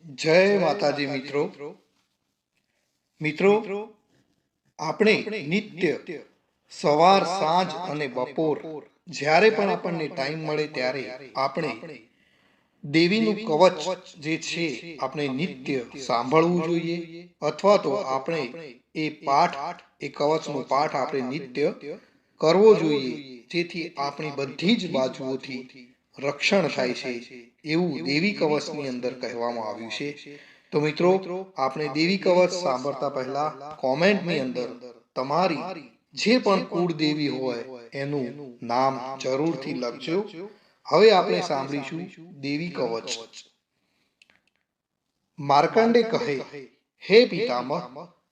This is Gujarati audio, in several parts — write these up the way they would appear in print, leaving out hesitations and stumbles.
જય માતાજી મિત્રો. મિત્રો, આપણે નિત્ય સવાર, સાંજ અને બપોર જ્યારે પણ આપણને ટાઈમ મળે ત્યારે આપણે દેવીનું કવચ જે છે આપણે નિત્ય સાંભળવું જોઈએ, અથવા તો આપણે એ પાઠ, એ કવચનો પાઠ આપણે નિત્ય કરવો જોઈએ, જેથી આપણી બધી જ બાજુઓથી રક્ષણ થાય છે એવું દેવી કવચની અંદર કહેવામાં આવ્યું છે. તો મિત્રો, આપણે દેવી કવચ સાંભળતા પહેલા કોમેન્ટની અંદર તમારી જે પણ કુળદેવી હોય એનું નામ જરૂરથી લખજો. હવે આપણે સાંભળીશું દેવી કવચ. માર્કંડે કહે, હે પિતામહ,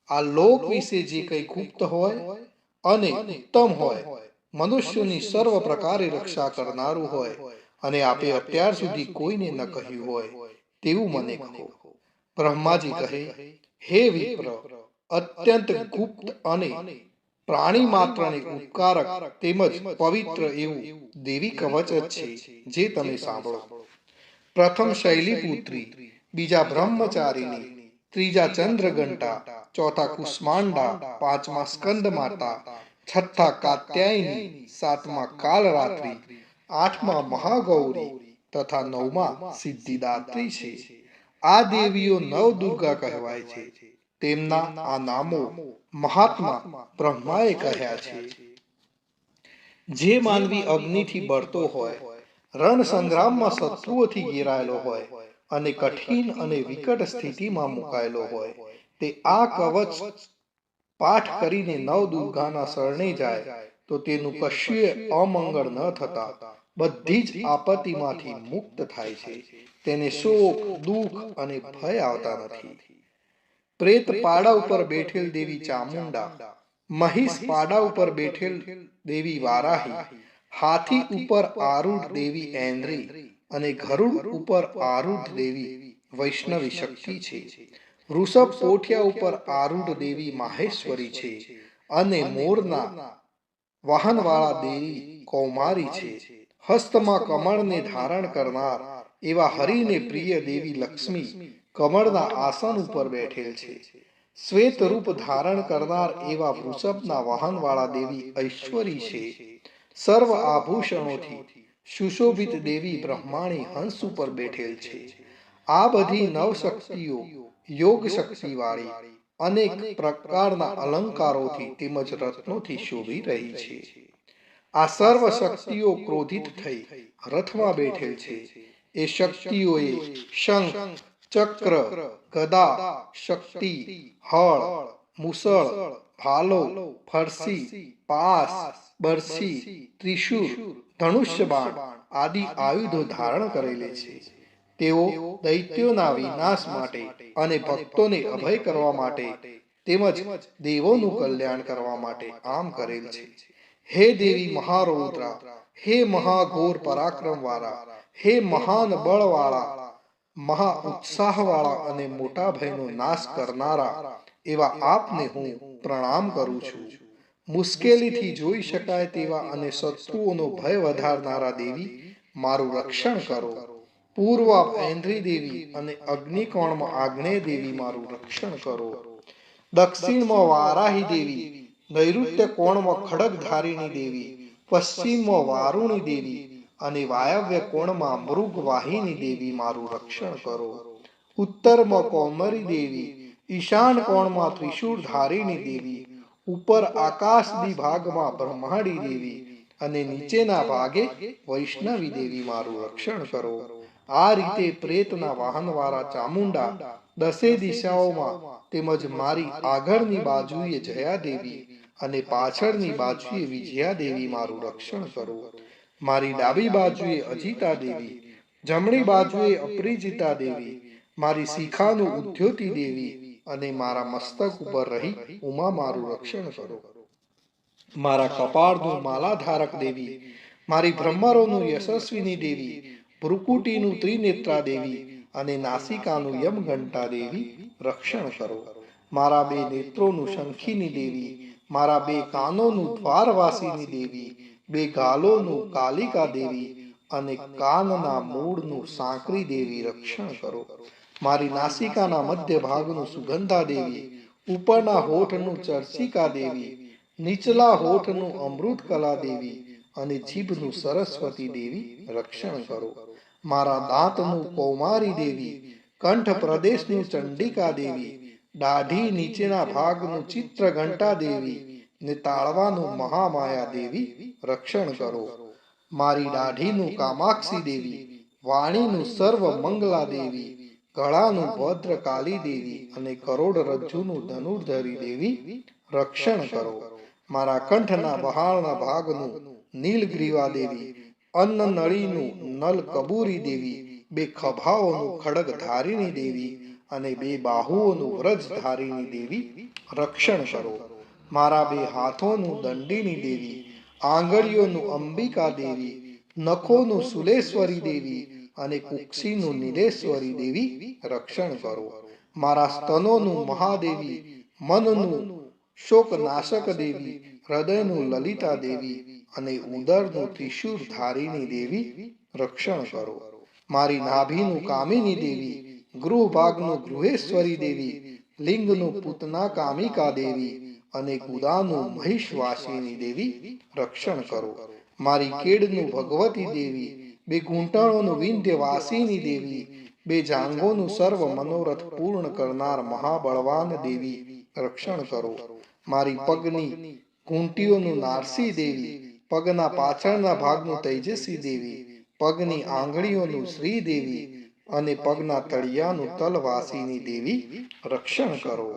આ લોક વિશે જે કંઈ ગુપ્ત હોય અને ઉત્તમ હોય, મનુષ્યોની સર્વ પ્રકારે રક્ષા કરનારું હોય, અને આપે અત્યાર સુધી કોઈને ન કહ્યું હોય તેવું મને કહો. બ્રહ્માજી કહે, હે વિપ્ર, અત્યંત ગુપ્ત અને પ્રાણી માત્રને ઉપકારક તેમજ પવિત્ર એવું દેવી કવચ જ છે જે તમે સાંભળો. પ્રથમ શૈલીપુત્રી, બીજા બ્રહ્મચારીની, ત્રીજા ચંદ્રઘંટા, ચોથા કુષ્માંડા, પાંચમા સ્કંદ માતા, છઠ્ઠા કાત્યાયની, સાતમા કાલરાત્રિ, આઠમા મહાગૌરી તથા નવમા સિદ્ધિદાત્રી છે. આ દેવીઓ નવ દુર્ગા કહેવાય છે. તેમના આ નામો મહાત્મા બ્રહ્માએ કહ્યા છે. જે માનવી અગ્નિથી બળતો હોય, રણ સંગ્રામમાં શત્રુઓથી ઘેરાયેલો હોય અને કઠિન અને વિકટ સ્થિતિમાં મુકાયેલો હોય, તે આ કવચ પાઠ કરીને નવ દુર્ગાના શરણે જાય તો તેનું કશુંય અમંગળ ન થતા બધી જ આપત્તિમાંથી મુક્ત થાય છે. તેને શોક, દુઃખ અને ભય આવતા નથી. પ્રેત પાડા ઉપર બેઠેલ દેવી ચામુંડા, મહિષ પાડા ઉપર બેઠેલ દેવી વારાહી, હાથી ઉપર આરૂઢ દેવી ઐન્દ્રી અને ગરુડ ઉપર આરૂઢ દેવી વૈષ્ણવી શક્તિ છે. વૃષભ પોઠિયા ઉપર આરૂઢ દેવી માહેશ્વરી છે, અને મોરના વાહનવાળા દેવી કૌમારી છે. હસ્તમાં કમળને ધારણ કરનાર એવા હરિને પ્રિય દેવી લક્ષ્મી કમળના આસન ઉપર બેઠેલ છે. શ્વેત રૂપ ધારણ કરનાર એવા વૃષભના વાહનવાળા દેવી ઐશ્વરી છે. સર્વ આભૂષણોથી સુશોભિત દેવી બ્રહ્માણી હંસ ઉપર બેઠેલ છે. આ બધી નવ શક્તિઓ યોગ શક્તિવાળી અનેક પ્રકારના અલંકારોથી તેમજ રત્નોથી શોભી રહી છે. આ સર્વ શક્તિઓ ક્રોધિત થઈ રથમાં બેઠેલ છે. એ શક્તિઓએ શંખ, ચક્ર, ગદા, શક્તિ, હળ, મુસળ, ભાલો, ફરસી, પાસ, બરછી, ત્રિશૂળ, ધનુષ્યબાણ આદિ આયુધો ધારણ કરેલે છે. તેઓ દૈત્યોના વિનાશ માટે અને ભક્તોને અભય કરવા માટે તેમજ દેવોનું કલ્યાણ કરવા માટે આમ કરેલ છે. હે દેવી મહારૌદ્રા, હે મહાઘોર પરાક્રમવાળા, હે મહાન બળવાળા, મહા ઉત્સાહવાળા અને મોટા ભયનો નાશ કરનારા એવા આપને હું પ્રણામ કરું છું. મુશ્કેલીથી જોઈ શકાય તેવા અને શત્રુઓનો ભય વધારનારા દેવી, મારું રક્ષણ કરો. પૂર્વ ઐન્દ્રી દેવી અને અગ્નિકોણમાં આગ્નેય દેવી, મારું રક્ષણ કરો. દક્ષિણમાં વારાહી દેવી, નૈઋત્ય કોણમાં ખડગધારિણી દેવી, પશ્ચિમમાં વારુણી દેવી અને વાયવ્ય કોણમાં મૃગવાહિની દેવી, મારું રક્ષણ કરો. ઉત્તરમાં કૌમરી દેવી, ઈશાન કોણમાં ત્રિશૂળધારિણી દેવી, ઉપર આકાશદી ભાગમાં બ્રહ્માડી દેવી અને નીચેના ભાગે વૈષ્ણવી દેવી, મારું રક્ષણ કરો. આ રીતે પ્રેતના વાહનવાળા ચામુંડા દસે દિશાઓમાં તેમજ મારી આગળની બાજુએ જયાદેવી અને પાછળની બાજુએ વિજયાદેવી, મારું રક્ષણ કરો. મારી ડાબી બાજુએ અજિતા દેવી, જમણી બાજુએ અપરિજિતા દેવી, મારી શિખાનું ઉદ્યોતિ દેવી અને મારા મસ્તક ઉપર રહી ઉમા, મારું રક્ષણ કરો. મારા કપાળનું માલાધારક દેવી, મારી ભ્રમરોનું યશસ્વીની દેવી, ભ્રુકુટીનું ત્રિનેત્રા દેવી અને નાસિકાનું યમઘંટા દેવી, રક્ષણ કરો. મારા બે નેત્રોનું શંખીની દેવી, મારા બે કાનોનું દ્વારવાસીની દેવી, બે ગાલોનું કાલિકા દેવી અને કાનના મૂળનું સાંકરી દેવી, રક્ષણ કરો. મારી નાસિકાના મધ્ય ભાગનું સુગંધા દેવી, ઉપરના હોઠનું ચર્ચિકા દેવી, નીચલા હોઠનું અમૃત કલા દેવી અને જીભનું સરસ્વતી દેવી રક્ષણ કરો. મારા દાંતનું કૌમારી દેવી, કંઠ પ્રદેશનું ચંડિકા દેવી, દાઢી નીચેના ભાગનું ચિત્રઘંટા દેવી ને તાળવાનું મહામાયા દેવી રક્ષણ કરો. મારી દાઢીનું કામાક્ષી દેવી, વાણીનું સર્વ મંગલા દેવી, ગળાનું ભદ્રકાલી દેવી અને કરોડરજ્જુનું ધનુર્ધરી દેવી રક્ષણ કરો. મારા કંઠના બહારના ભાગનું નીલગ્રીવા દેવી, અન્ન નળીનું નલ કબૂરી દેવી, બે ખભાઓનું ખડગ ધારિણી દેવી અને બે બાહુઓનું વ્રજ ધારિણી દેવી રક્ષણ કરો. મારા બે હાથોનું દંડિની દેવી, આંગળીઓનું અંબિકા દેવી, નખોનું સુલેશ્વરી દેવી અને કુક્ષીનું નીલેશ્વરી દેવી રક્ષણ કરો. મારા સ્તનોનું મહાદેવી, મનનું શોકનાશક દેવી, હૃદયનું લલિતા દેવી અને ઉદરનું ત્રિશૂળ ધારિણી દેવી રક્ષણ કરો. મારી નાભીનું કામિની દેવી, ગૃહભાગનું ગૃહેશ્વરી દેવી, લિંગનું પૂતના કામિકા દેવી અને ગુદાનું મહિષવાસિની દેવી રક્ષણ કરો. મારી કેડનું ભગવતી દેવી, બે ઘૂંટણોનું વિંધ્યવાસિની દેવી, બે જાંઘોનું સર્વ મનોરથ પૂર્ણ કરનાર મહાબળવાન દેવી રક્ષણ કરો. મારી પગની ઘૂંટીઓનું નારસી દેવી, પગના પાછળના ભાગનું તેજસ્વી દેવી, પગની આંગળીઓનું શ્રી દેવી અને પગના તળિયાનું તલવાસીની દેવી રક્ષણ કરો.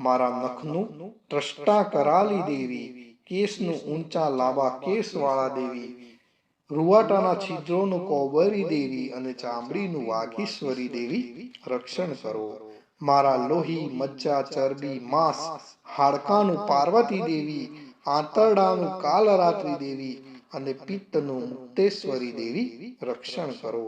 મારા નખનું ત્રષ્ટા કરાલી દેવી, કેસનું ઊંચા લાંબા કેસવાળા દેવી, રૂવાટાના છિદ્રોનું કૌબરી દેવી અને ચામડીનું વાઘીશ્વરી દેવી રક્ષણ કરો. મારા લોહી, મજ્જા, ચરબી, માંસ, હાડકાનું પાર્વતી દેવી, આંતરડાનું કાલરાત્રી દેવી અને પિત્તનું મુક્તેશ્વરી દેવી રક્ષણ કરો.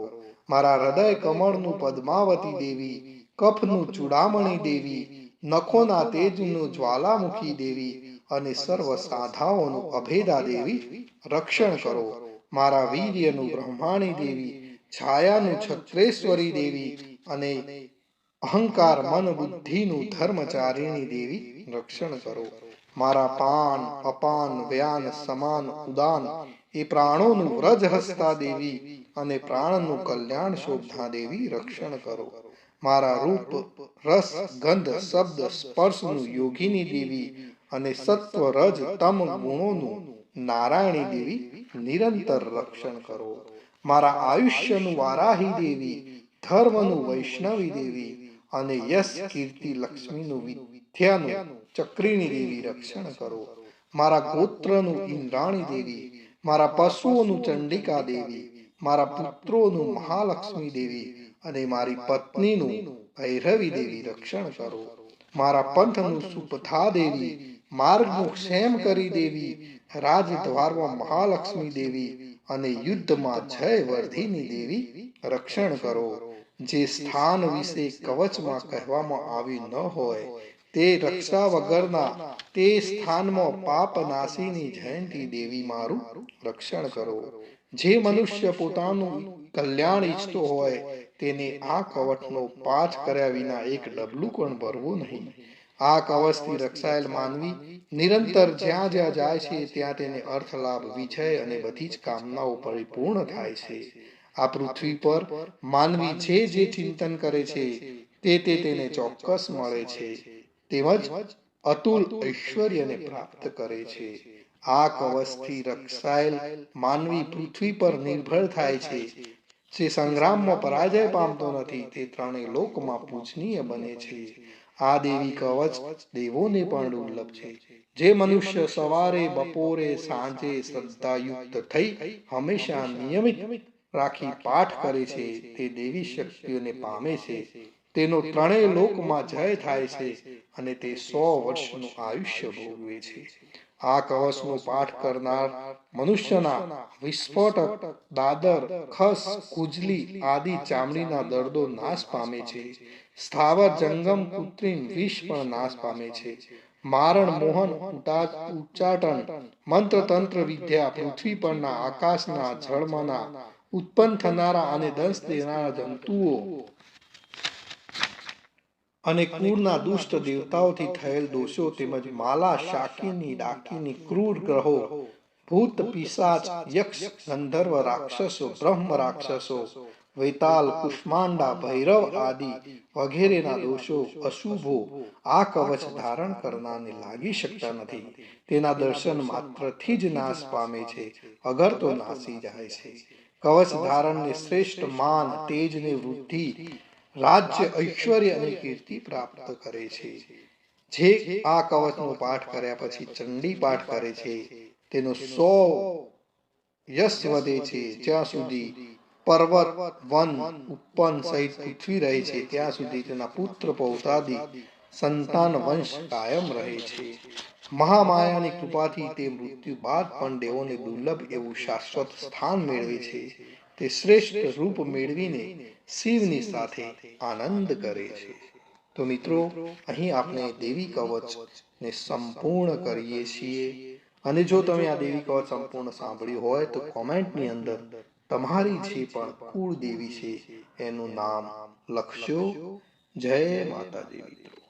મારા હૃદય કમળનું પદ્માવતી દેવી, કફનું ચૂડામણી દેવી, નખોના તેજનું જ્વાલામુખી દેવી અને સર્વ સાધાઓનું અભેદા દેવી રક્ષણ કરો. મારા વીર્યનું બ્રહ્માણી દેવી, છાયાનું છત્રેશ્વરી દેવી અને અહંકાર મન બુદ્ધિનું ધર્મચારિણી દેવી રક્ષણ કરો. મારા પાન, અપાન, વ્યાન, સમાન, ઉદાન એ પ્રાણોનું વ્રજ હસ્તા દેવી અને પ્રાણનું કલ્યાણ શોભના દેવી રક્ષણ કરો. મારા રૂપ, રસ, ગંધ, શબ્દ, સ્પર્શનું યોગિની દેવી અને સત્વ, રજ, તમ ગુણોનું નારાયણી દેવી નિરંતર રક્ષણ કરો. મારા આયુષ્યનું વારાહી દેવી, ધર્મનું વૈષ્ણવી દેવી અને યશ, કીર્તિ, લક્ષ્મીનું વિદ્યાનું ચક્રીની દેવી રક્ષણ કરો. મારા ગોત્રનું ઇન્દ્રાણી દેવી, મારા પશુઓનું ચંડિકા દેવી, મારા પુત્રોનું મહાલક્ષ્મી દેવી અને મારી પત્નીનું ભૈરવી દેવી રક્ષણ કરો. મારા પંથનું સુપથા દેવી, માર્ગનું ક્ષેમ કરી દેવી, રાજદ્વારમાં મહાલક્ષ્મી દેવી અને યુદ્ધમાં જયવર્ધિની દેવી રક્ષણ કરો. જે સ્થાન વિશે કવચમાં કહેવામાં આવ્યું ન હોય તે રક્ષા વગરના તે સ્થાનમાં પાપનાશીની જયંતી દેવી મારું રક્ષણ કરો. જે મનુષ્ય પોતાનું કલ્યાણ ઈચ્છતો હોય તેને આ કવચનો પાઠ કર્યા વિના એક ડબલું પણ ભરવું નહીં. આ કવચથી રક્ષાયેલ માનવી નિરંતર જ્યાં જ્યાં જાય છે ત્યાં તેને અર્થ, લાભ, વિજય અને બધી જ કામનાઓ પરિપૂર્ણ થાય છે. આ પૃથ્વી પર માનવી જે જે ચિંતન કરે છે તે તેને ચોક્કસ મળે છે તેમજ અતુલ ઐશ્વર્યને પ્રાપ્ત કરે છે. આ કવચથી રક્ષાયેલ માનવી પૃથ્વી પર નિર્ભર થાય છે. જે સંગ્રામમાં પરાજય પામતો નથી તે ત્રણેય લોકમાં પૂજનીય બને છે. આ દેવી કવચ દેવોને પણ દુર્લભ છે. જે મનુષ્ય સવારે, બપોરે, સાંજે શ્રદ્ધાયુક્ત થઈ હંમેશા નિયમિત રાખી પાઠ કરે છે તે દેવી શક્તિઓને પામે છે. તેનો ત્રણેય લોકમાં જય થાય છે અને તે 100 વર્ષનું આયુષ્ય ભોગવે છે. આ કવચનો પાઠ કરનાર મનુષ્યના વિસ્ફોટક, દાદર, ખસ, કુજલી આદિ ચામડીના દર્દો નાશ પામે છે. સ્થાવર, જંગમ, કૃત્રિમ વિષ પણ નાશ પામે છે. મારણ, મોહન, ઉચ્ચાટન, મંત્ર, તંત્ર વિદ્યા, પૃથ્વી પરના, આકાશના, જળમાંના ઉત્પન્ન થનારા અને દંશ દેનારા જંતુઓ અને કુળના દુષ્ટ દેવતાઓથી થયેલ દોષો તેમજ માલા શાકીની ડાકીની ક્રૂર ગ્રહો ભૂત પિશાચ યક્ષ ગંધર્વ રાક્ષસો બ્રહ્મ રાક્ષસો વૈતાલ કુષ્માંડા ભૈરવ આદિ વગેરેના દોષો અશુભો આ કવચ ધારણ કરનારને લાગી શકતા નથી. તેના દર્શન માત્રથી જ નાશ પામે છે, અગર તો નાસી જાય છે. કવચ ધારણને શ્રેષ્ઠ માન, તેજને વૃદ્ધિ, રાજ્ય, ઐશ્વર્ય અને કીર્તિ પ્રાપ્ત કરે છે. જે આ કવચનો પાઠ કર્યા પછી ચંડી પાઠ કરે છે તેનો 100 યશ વધે છે. જ્યાં સુધી પર્વત, વન, ઉપવન સહિત પૃથ્વી રહે છે ત્યાં સુધી તેના પુત્ર પૌત્રાદિ સંતાન વંશ કાયમ રહે છે. મહામાયાની કૃપાથી તે મૃત્યુ બાદ પણ દેવોને દુર્લભ એવું શાશ્વત સ્થાન મેળવે છે. તે શ્રેષ્ઠ રૂપ મેળવીને શિવની સાથે આનંદ કરે છે. તો મિત્રો, અહીં આપણે દેવી કવચ ને સંપૂર્ણ કરીએ છીએ. અને જો તમે આ દેવી કવચ સંપૂર્ણ સાંભળ્યું હોય તો કોમેન્ટની અંદર તમારી જે પણ કુળ દેવી છે એનું નામ લખશો. જય માતાજી મિત્રો.